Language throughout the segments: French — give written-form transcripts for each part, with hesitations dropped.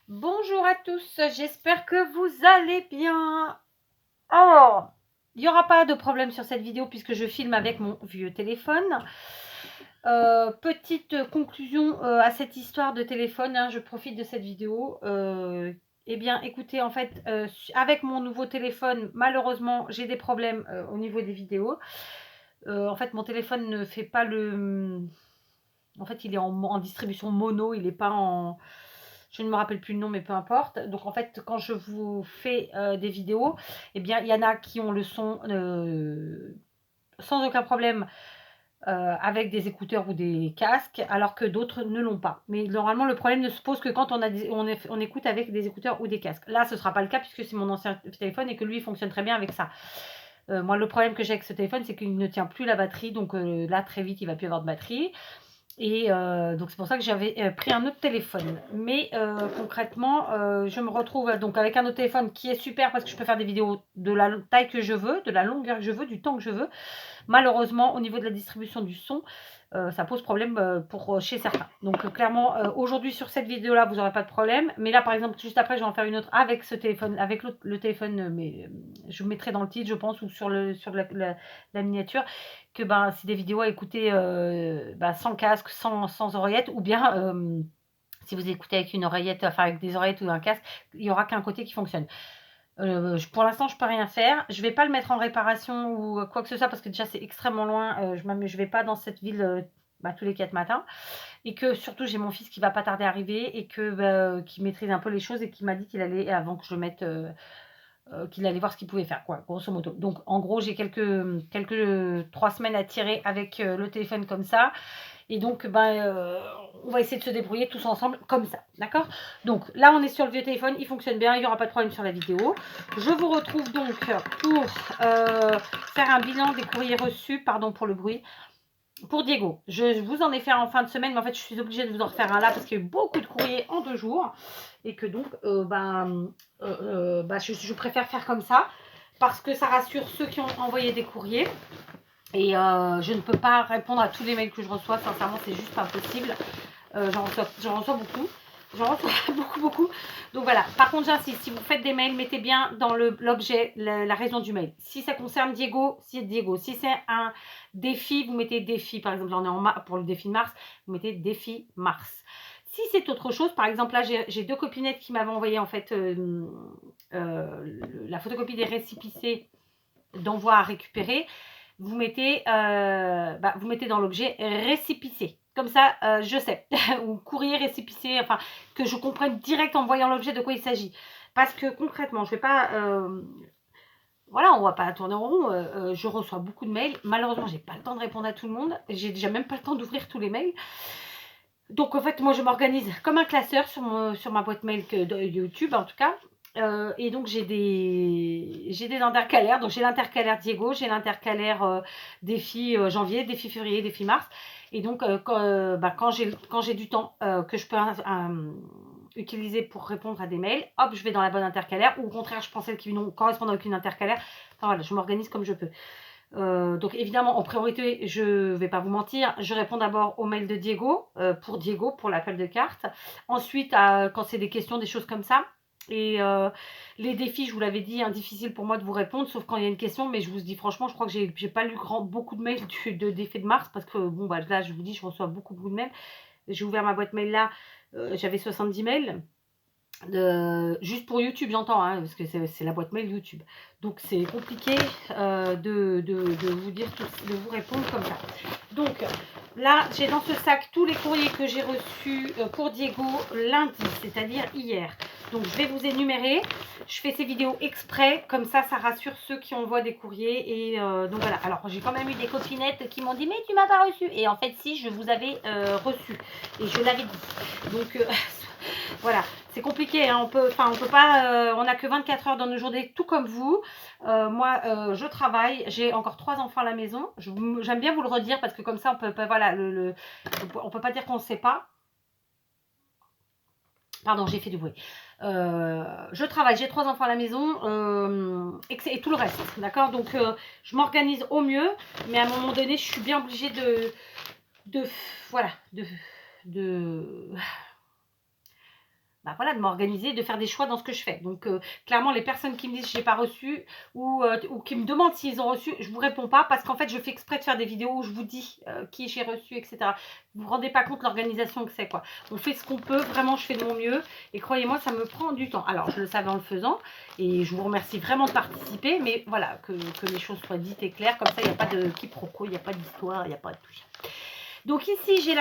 Bonjour à tous, j'espère que vous allez bien. Alors, il n'y aura pas de problème sur cette vidéo puisque je filme avec mon vieux téléphone. Petite conclusion à cette histoire de téléphone, hein, je profite de cette vidéo. Eh bien, écoutez, en fait, avec mon nouveau téléphone, malheureusement, j'ai des problèmes au niveau des vidéos. En fait, mon téléphone ne fait pas le... En fait, il est en distribution mono, il n'est pas en... Je ne me rappelle plus le nom, mais peu importe. Donc, en fait, quand je vous fais des vidéos, eh bien, il y en a qui ont le son sans aucun problème avec des écouteurs ou des casques, alors que d'autres ne l'ont pas. Mais normalement, le problème ne se pose que quand on écoute avec des écouteurs ou des casques. Là, ce ne sera pas le cas puisque c'est mon ancien téléphone et que lui, il fonctionne très bien avec ça. Moi, le problème que j'ai avec ce téléphone, c'est qu'il ne tient plus la batterie. Donc là, très vite, il ne va plus avoir de batterie. Et donc c'est pour ça que j'avais pris un autre téléphone. Mais concrètement, je me retrouve donc avec un autre téléphone qui est super parce que je peux faire des vidéos de la taille que je veux, de la longueur que je veux, du temps que je veux. Malheureusement, au niveau de la distribution du son, ça pose problème pour chez certains. Donc clairement, aujourd'hui sur cette vidéo-là, vous n'aurez pas de problème. Mais là, par exemple, juste après, je vais en faire une autre avec ce téléphone, avec le téléphone, mais je mettrai dans le titre, je pense, ou sur la miniature, que ben, c'est des vidéos à écouter sans casque, sans oreillette, ou bien si vous écoutez avec une oreillette, enfin avec des oreillettes ou un casque, il n'y aura qu'un côté qui fonctionne. Pour l'instant, je peux rien faire. Je vais pas le mettre en réparation ou quoi que ce soit parce que déjà c'est extrêmement loin. Je vais pas dans cette ville tous les 4 matins. Et que surtout j'ai mon fils qui va pas tarder à arriver et que qui maîtrise un peu les choses et qui m'a dit qu'il allait, avant que je le mette, qu'il allait voir ce qu'il pouvait faire, quoi, grosso modo. Donc en gros, j'ai quelques 3 semaines à tirer avec le téléphone comme ça. Et donc, on va essayer de se débrouiller tous ensemble comme ça, d'accord? Donc là, on est sur le vieux téléphone, il fonctionne bien, il n'y aura pas de problème sur la vidéo. Je vous retrouve donc pour faire un bilan des courriers reçus, pardon pour le bruit, pour Diego. Je vous en ai fait en fin de semaine, mais en fait, je suis obligée de vous en refaire un là parce qu'il y a eu beaucoup de courriers en 2 jours. Et que donc, je préfère faire comme ça parce que ça rassure ceux qui ont envoyé des courriers. Et je ne peux pas répondre à tous les mails que je reçois, sincèrement, c'est juste impossible. J'en reçois beaucoup. J'en reçois beaucoup. Donc voilà. Par contre, j'insiste, si vous faites des mails, mettez bien dans l'objet la raison du mail. Si ça concerne Diego, c'est Diego. Si c'est un défi, vous mettez défi. Par exemple, là, on est pour le défi de mars, vous mettez défi mars. Si c'est autre chose, par exemple, là, j'ai 2 copinettes qui m'avaient envoyé en fait la photocopie des récépissés d'envoi à récupérer. Vous mettez dans l'objet récépissé. Comme ça, je sais. Ou courrier récépissé, enfin, que je comprenne direct en voyant l'objet de quoi il s'agit. Parce que concrètement, je ne vais pas... voilà, on ne va pas tourner en rond. Je reçois beaucoup de mails. Malheureusement, je n'ai pas le temps de répondre à tout le monde. J'ai déjà même pas le temps d'ouvrir tous les mails. Donc, en fait, moi, je m'organise comme un classeur sur ma boîte mail de YouTube, en tout cas. Et donc, j'ai des intercalaires. Donc, j'ai l'intercalaire Diego, j'ai l'intercalaire défi janvier, défi février, défi mars. Et donc, quand j'ai du temps que je peux utiliser pour répondre à des mails, hop, je vais dans la bonne intercalaire. Ou au contraire, je prends celles qui ne correspondent à aucune intercalaire. Enfin, voilà, je m'organise comme je peux. Donc évidemment, en priorité, je ne vais pas vous mentir, je réponds d'abord au mail de Diego, pour l'appel de cartes. Ensuite, quand c'est des questions, des choses comme ça. Et les défis, je vous l'avais dit, difficile pour moi de vous répondre, sauf quand il y a une question. Mais je vous dis franchement, je crois que j'ai pas lu beaucoup de mails de défis de mars, parce que bon, là, je vous dis, je reçois beaucoup de mails. J'ai ouvert ma boîte mail là, j'avais 70 mails. Juste pour YouTube, j'entends, hein, parce que c'est la boîte mail YouTube. Donc c'est compliqué de vous dire de vous répondre comme ça. Donc là, j'ai dans ce sac tous les courriers que j'ai reçus pour Diego lundi, c'est-à-dire hier. Donc je vais vous énumérer. Je fais ces vidéos exprès, comme ça, ça rassure ceux qui envoient des courriers. Et donc voilà. Alors j'ai quand même eu des copinettes qui m'ont dit mais tu m'as pas reçu. Et en fait si, je vous avais reçu et je l'avais dit. Donc voilà, c'est compliqué, hein. On peut pas, on n'a que 24 heures dans nos journées, tout comme vous. Moi, je travaille, j'ai encore 3 enfants à la maison. J'aime bien vous le redire parce que comme ça, on peut pas, voilà, on peut pas dire qu'on ne sait pas. Pardon, j'ai fait du bruit. Je travaille, j'ai 3 enfants à la maison et tout le reste, d'accord. Donc, je m'organise au mieux, mais à un moment donné, je suis bien obligée voilà, bah voilà, de m'organiser, de faire des choix dans ce que je fais. Donc, clairement, les personnes qui me disent: «J'ai pas reçu» ou qui me demandent s'ils ont reçu, je vous réponds pas parce qu'en fait, je fais exprès de faire des vidéos où je vous dis, qui j'ai reçu et cetera. Vous vous rendez pas compte l'organisation que c'est, quoi. On fait ce qu'on peut, vraiment, je fais de mon mieux et croyez-moi, ça me prend du temps. Alors, je le savais en le faisant et je vous remercie vraiment de participer, mais voilà, que les choses soient dites et claires, comme ça, il y a pas de quiproquo, il y a pas d'histoire, il y a pas de tout ça. Donc ici, j'ai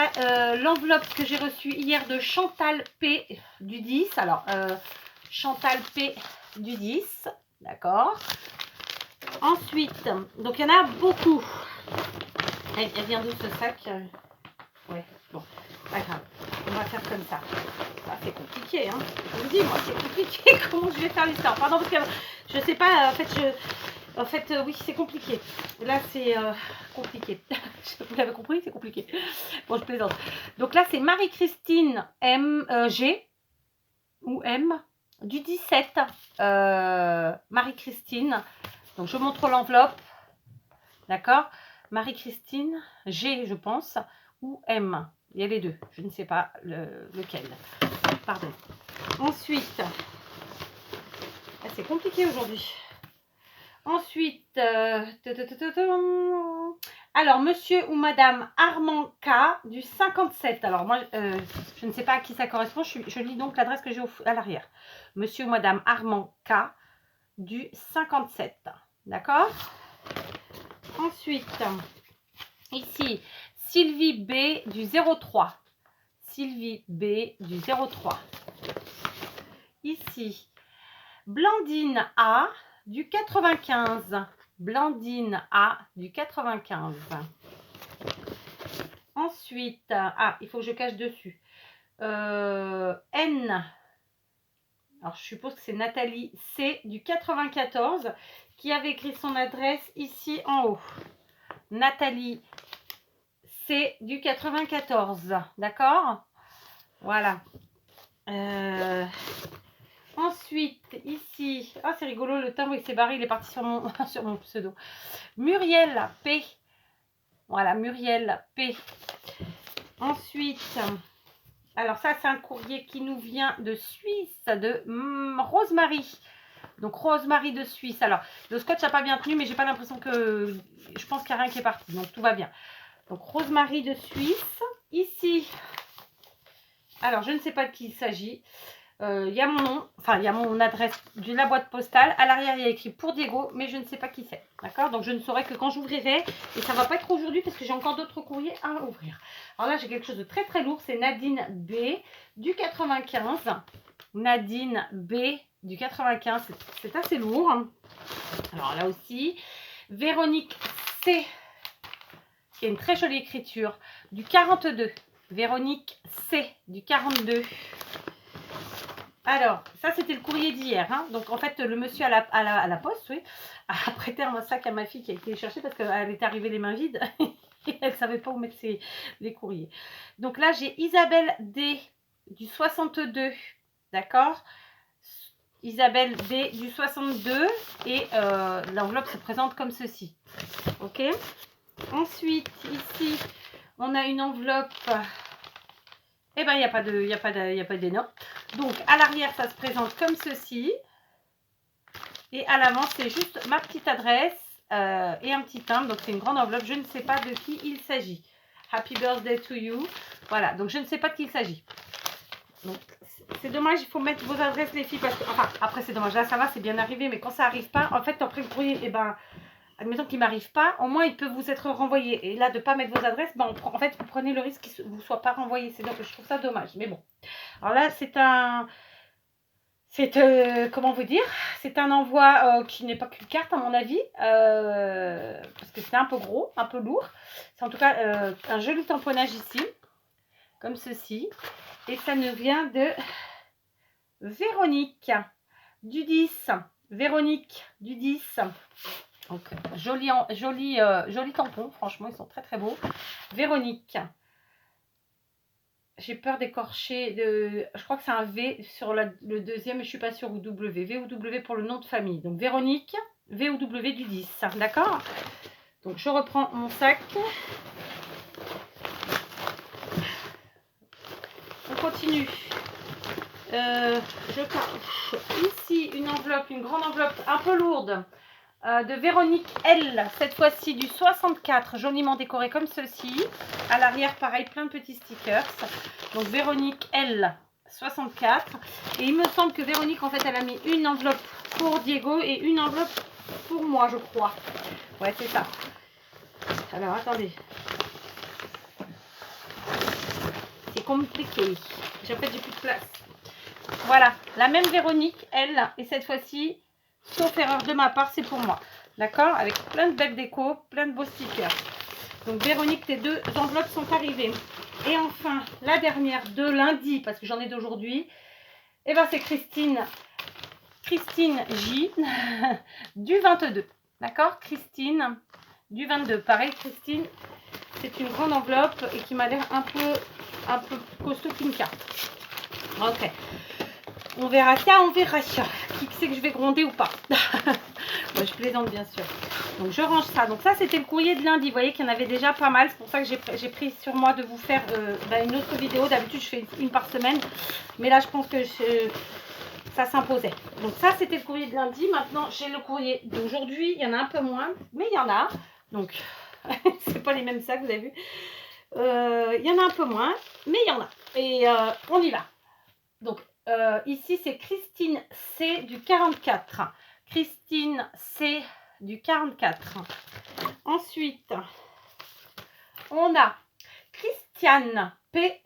l'enveloppe que j'ai reçue hier de Chantal P du 10. Alors, Chantal P du 10, d'accord. Ensuite, donc il y en a beaucoup. Elle vient d'où ce sac? Ouais, bon, pas grave. On va faire comme ça. Ah, c'est compliqué, hein. Je vous dis, moi, c'est compliqué. Comment je vais faire l'histoire? Pardon, parce que je sais pas, en fait, oui, c'est compliqué. Là, c'est compliqué. Vous l'avez compris, c'est compliqué. Bon, je plaisante. Donc là, c'est Marie-Christine G ou M du 17. Marie-Christine. Donc, je montre l'enveloppe. D'accord? Marie-Christine G, je pense, ou M. Il y a les deux. Je ne sais pas lequel. Pardon. Ensuite, c'est compliqué aujourd'hui. Ensuite, alors, monsieur ou madame Armand K du 57. Alors, moi, je ne sais pas à qui ça correspond. Je lis donc l'adresse que j'ai à l'arrière. Monsieur ou madame Armand K du 57. D'accord? Ensuite, ici, Sylvie B du 03. Sylvie B du 03. Ici, Blandine A du 95. Blandine A du 95. Ensuite, il faut que je cache dessus. N. Alors, je suppose que c'est Nathalie C du 94 qui avait écrit son adresse ici en haut. Nathalie C du 94. D'accord? Voilà. Ensuite, ici, c'est rigolo, le timbre il s'est barré, il est parti sur mon, sur mon pseudo. Muriel P. Voilà, Muriel P. Ensuite, alors ça, c'est un courrier qui nous vient de Suisse, de Rosemary. Donc, Rosemary de Suisse. Alors, le scotch n'a pas bien tenu, mais j'ai pas l'impression que... Je pense qu'il n'y a rien qui est parti, donc tout va bien. Donc, Rosemary de Suisse. Ici, alors, je ne sais pas de qui il s'agit. Il y a mon nom, enfin il y a mon adresse de la boîte postale. À l'arrière, il y a écrit pour Diego, mais je ne sais pas qui c'est. D'accord? Donc je ne saurai que quand j'ouvrirai. Et ça ne va pas être aujourd'hui parce que j'ai encore d'autres courriers à ouvrir. Alors là, j'ai quelque chose de très très lourd. C'est Nadine B du 95. Nadine B du 95. C'est assez lourd. Alors là aussi, Véronique C, qui a une très jolie écriture, du 42. Véronique C du 42. Alors, ça, c'était le courrier d'hier. Hein. Donc, en fait, le monsieur à la poste, oui, a prêté un sac à ma fille qui a été chercher parce qu'elle était arrivée les mains vides et elle ne savait pas où mettre les courriers. Donc là, j'ai Isabelle D du 62, d'accord? Isabelle D du 62 et l'enveloppe se présente comme ceci. Ok? Ensuite, ici, on a une enveloppe... Eh bien, il n'y a pas d'énorme. Donc, à l'arrière, ça se présente comme ceci. Et à l'avant, c'est juste ma petite adresse et un petit timbre. Donc, c'est une grande enveloppe. Je ne sais pas de qui il s'agit. Happy birthday to you. Voilà, donc je ne sais pas de qui il s'agit. Donc, c'est dommage, il faut mettre vos adresses, les filles. Parce que, enfin, après, c'est dommage. Là, ça va, c'est bien arrivé. Mais quand ça n'arrive pas, en fait, après le courrier, eh ben... Admettons qu'il ne m'arrive pas, au moins il peut vous être renvoyé. Et là, de ne pas mettre vos adresses, ben en fait, vous prenez le risque qu'il ne vous soit pas renvoyé. C'est donc je trouve ça dommage. Mais bon. Alors là, comment vous dire, c'est un envoi qui n'est pas qu'une carte, à mon avis. Parce que c'est un peu gros, un peu lourd. C'est en tout cas un joli tamponnage ici. Comme ceci. Et ça nous vient de Véronique du 10. Véronique du 10. Donc, joli tampon, franchement, ils sont très très beaux. Véronique. J'ai peur d'écorcher, je crois que c'est un V sur le deuxième, mais je ne suis pas sûre, ou W. V ou W pour le nom de famille. Donc, Véronique, V ou W du 10, d'accord? Donc, je reprends mon sac. On continue. Je couche ici une enveloppe, une grande enveloppe un peu lourde de Véronique L. Cette fois-ci du 64, joliment décoré comme ceci. À l'arrière, pareil, plein de petits stickers. Donc Véronique L. 64. Et il me semble que Véronique, en fait, elle a mis une enveloppe pour Diego et une enveloppe pour moi, je crois. Ouais, c'est ça. Alors, attendez. C'est compliqué. En fait, j'ai plus de place. Voilà, la même Véronique, elle, et cette fois-ci, sauf erreur de ma part, c'est pour moi. D'accord? Avec plein de belles déco, plein de beaux stickers. Donc Véronique, tes deux enveloppes sont arrivées. Et enfin, la dernière de lundi, parce que j'en ai d'aujourd'hui, et ben c'est Christine J du 22. D'accord? Christine du 22. Pareil, Christine, c'est une grande enveloppe et qui m'a l'air un peu costaud qu'une carte. Ok. On verra ça, on verra ça. Qui sait que je vais gronder ou pas? Moi, je plaisante bien sûr. Donc je range ça. Donc ça c'était le courrier de lundi. Vous voyez qu'il y en avait déjà pas mal. C'est pour ça que j'ai pris sur moi de vous faire une autre vidéo. D'habitude je fais une par semaine. Mais là je pense que ça s'imposait. Donc ça c'était le courrier de lundi. Maintenant j'ai le courrier d'aujourd'hui. Il y en a un peu moins. Mais il y en a. Donc c'est pas les mêmes sacs, vous avez vu. Il y en a un peu moins. Mais il y en a. Et on y va. Donc ici, c'est Christine C du 44. Christine C du 44. Ensuite, on a Christiane P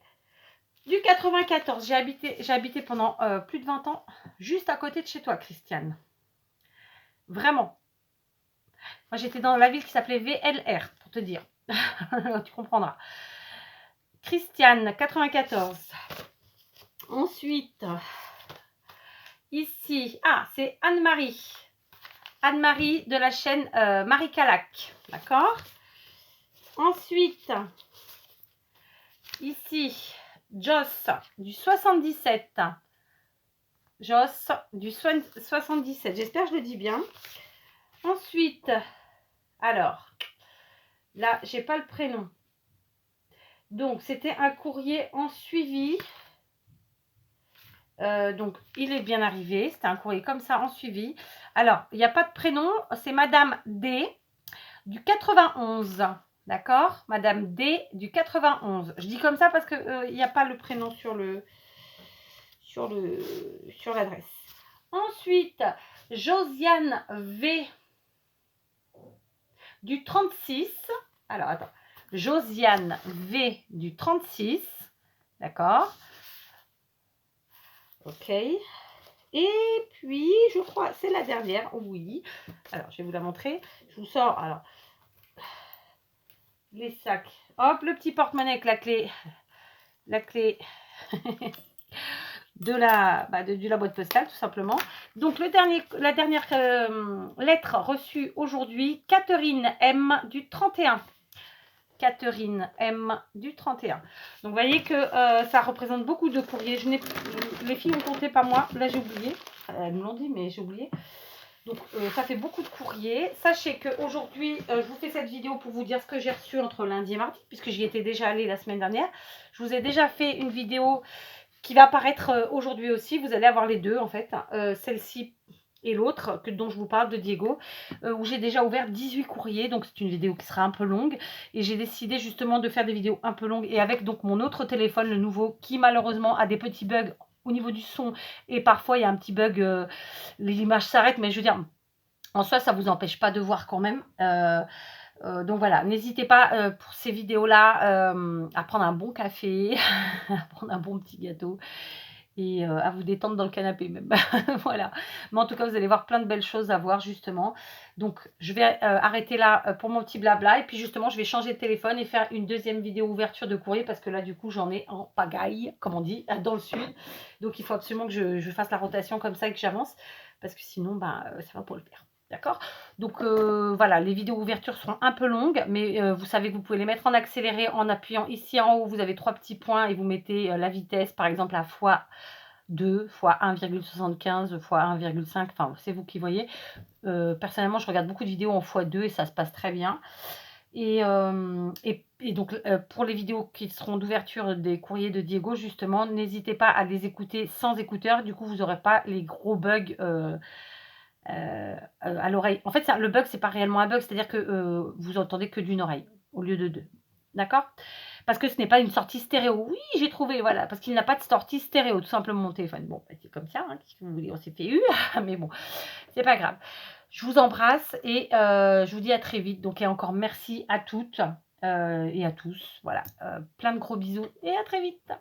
du 94. J'ai habité pendant plus de 20 ans juste à côté de chez toi, Christiane. Vraiment. Moi, j'étais dans la ville qui s'appelait VLR, pour te dire. Tu comprendras. Christiane, 94. Ensuite, ici, c'est Anne-Marie. Anne-Marie de la chaîne Marie Calac. D'accord? Ensuite, ici, Joss du 77. Joss du 77. J'espère que je le dis bien. Ensuite, alors, là, j'ai pas le prénom. Donc, c'était un courrier en suivi. Donc, il est bien arrivé. C'était un courrier comme ça en suivi. Alors, il n'y a pas de prénom. C'est Madame D du 91. D'accord? Madame D du 91. Je dis comme ça parce qu'il n'y a pas le prénom sur l'adresse. Ensuite, Josiane V du 36. Alors, attends. Josiane V du 36. D'accord? Ok. Et puis, je crois, c'est la dernière. Oui. Alors, je vais vous la montrer. Je vous sors, alors, les sacs. Hop, le petit porte-monnaie avec la clé de la boîte postale, tout simplement. Donc, la dernière lettre reçue aujourd'hui, Catherine M du 31. Catherine M du 31. Donc, vous voyez que ça représente beaucoup de courriers. Les filles ont compté, pas moi. Là, j'ai oublié. Elles me l'ont dit, mais j'ai oublié. Donc, ça fait beaucoup de courriers. Sachez qu'aujourd'hui, je vous fais cette vidéo pour vous dire ce que j'ai reçu entre lundi et mardi, puisque j'y étais déjà allée la semaine dernière. Je vous ai déjà fait une vidéo qui va apparaître aujourd'hui aussi. Vous allez avoir les deux, en fait. Celle-ci et l'autre, dont je vous parle, de Diego, où j'ai déjà ouvert 18 courriers. Donc, c'est une vidéo qui sera un peu longue. Et j'ai décidé justement de faire des vidéos un peu longues. Et avec donc mon autre téléphone, le nouveau, qui malheureusement a des petits bugs au niveau du son. Et parfois, il y a un petit bug, l'image s'arrête. Mais je veux dire, en soi, ça ne vous empêche pas de voir quand même. Donc voilà, n'hésitez pas pour ces vidéos-là à prendre un bon café, à prendre un bon petit gâteau et à vous détendre dans le canapé même. Voilà. Mais en tout cas, vous allez voir plein de belles choses à voir justement. Donc, je vais arrêter là pour mon petit blabla. Et puis justement, je vais changer de téléphone et faire une deuxième vidéo ouverture de courrier parce que là, du coup, j'en ai en pagaille, comme on dit, dans le sud. Donc, il faut absolument que je fasse la rotation comme ça et que j'avance parce que sinon, ça va pas le faire. D'accord? Donc voilà, les vidéos ouverture seront un peu longues, mais vous savez que vous pouvez les mettre en accéléré en appuyant ici en haut. Vous avez 3 petits points et vous mettez la vitesse, par exemple, à x2, x 1,75, x 1,5. Enfin, c'est vous qui voyez. Personnellement, je regarde beaucoup de vidéos en x2 et ça se passe très bien. Et donc, pour les vidéos qui seront d'ouverture des courriers de Diego, justement, n'hésitez pas à les écouter sans écouteurs. Du coup, vous n'aurez pas les gros bugs, à l'oreille. En fait, ça le bug, c'est pas réellement un bug, c'est-à-dire que, vous entendez que d'une oreille au lieu de 2. D'accord? Parce que ce n'est pas une sortie stéréo. Oui, j'ai trouvé, voilà, parce qu'il n'a pas de sortie stéréo, tout simplement, mon téléphone. Bon, bah, c'est comme ça, hein, qu'est-ce que vous voulez? On s'est fait eu, mais bon, c'est pas grave. Je vous embrasse et je vous dis à très vite. Donc et encore merci à toutes, et à tous. Voilà, plein de gros bisous et à très vite.